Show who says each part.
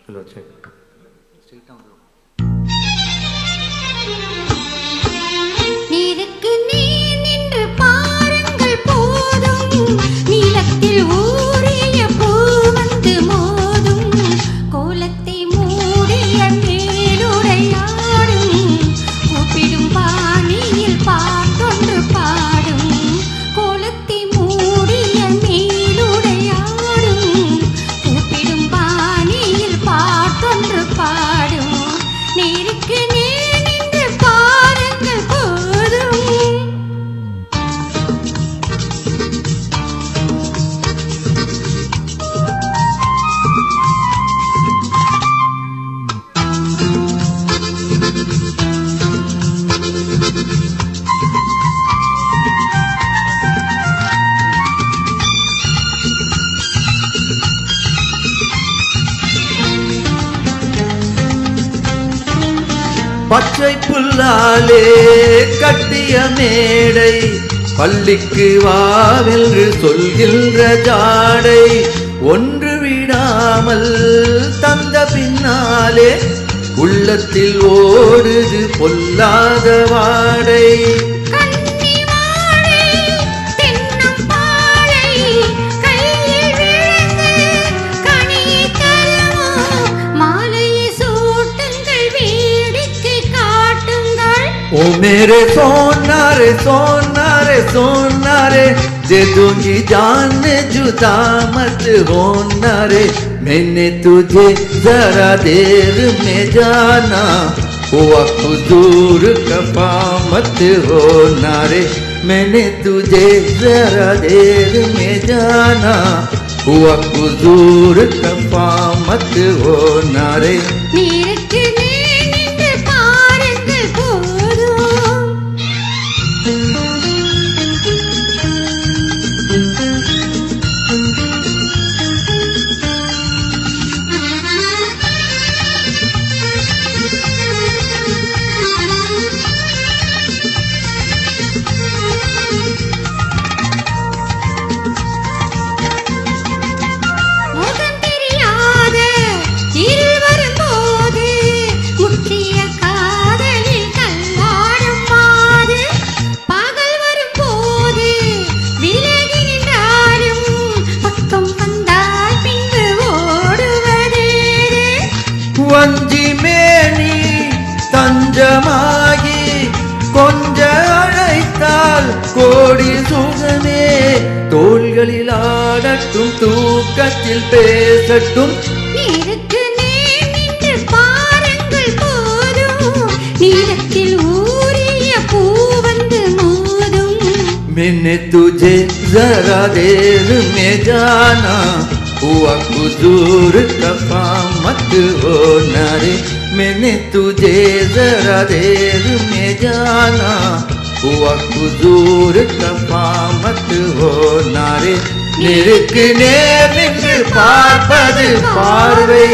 Speaker 1: Hello, check. Straight down.
Speaker 2: நீருக்கு நீர் நின்று பாருங்கள் போதும், நீலத்தில் ஊறிய பூ வந்து மோதும், கோலத்தை மூடிய மேலுடையாடும், கூப்பிடும் பாணியில் பாட்டொன்று பாடும், கோலத்தை மூடிய மேலுடையாடும், கூப்பிடும் பாணியில் பாட்டொன்று பாடும், நீருக்கு நீர் நின்று பாருங்கள் போதும்.
Speaker 3: பச்சை புல்லாலே கட்டிய மேடை, பள்ளிக்கு வாவென்று சொல்கின்ற ஜாடை, ஒன்று விடாமல் தந்த பின்னாலே உள்ளத்தில் ஓடுது பொல்லாத வாடை. ओ मेरे सोना रे सोना रे सोना रे, दे दूंगी जान जुदा मत होना रे, मैंने तुझे जरा देर में जाना, हुआ हुजूर कफा मत होना रे, मैंने तुझे जरा देर में जाना, हुआ हुजूर कफा मत होना रे. வஞ்சி மேனி தஞ்சமாகி கொஞ்ச அழைத்தால் கோடி சுகமே, தோள்களில் ஆடட்டும் தூக்கத்தில் பேசட்டும்,
Speaker 2: நீருக்கு நீர் நின்று பாருங்கள் போதும், நீலத்தில் ஊறிய பூ வந்து மோதும்,
Speaker 3: मैंने तुझे जरा देर में जाना, हुआ हुजूर कफा मत होना रे, मैंने तुझे जरा देर में जाना, हुआ हुजूर कफा मत होना रे, नेருக்கு நேர் நின்று பார்ப்பது பார்வை.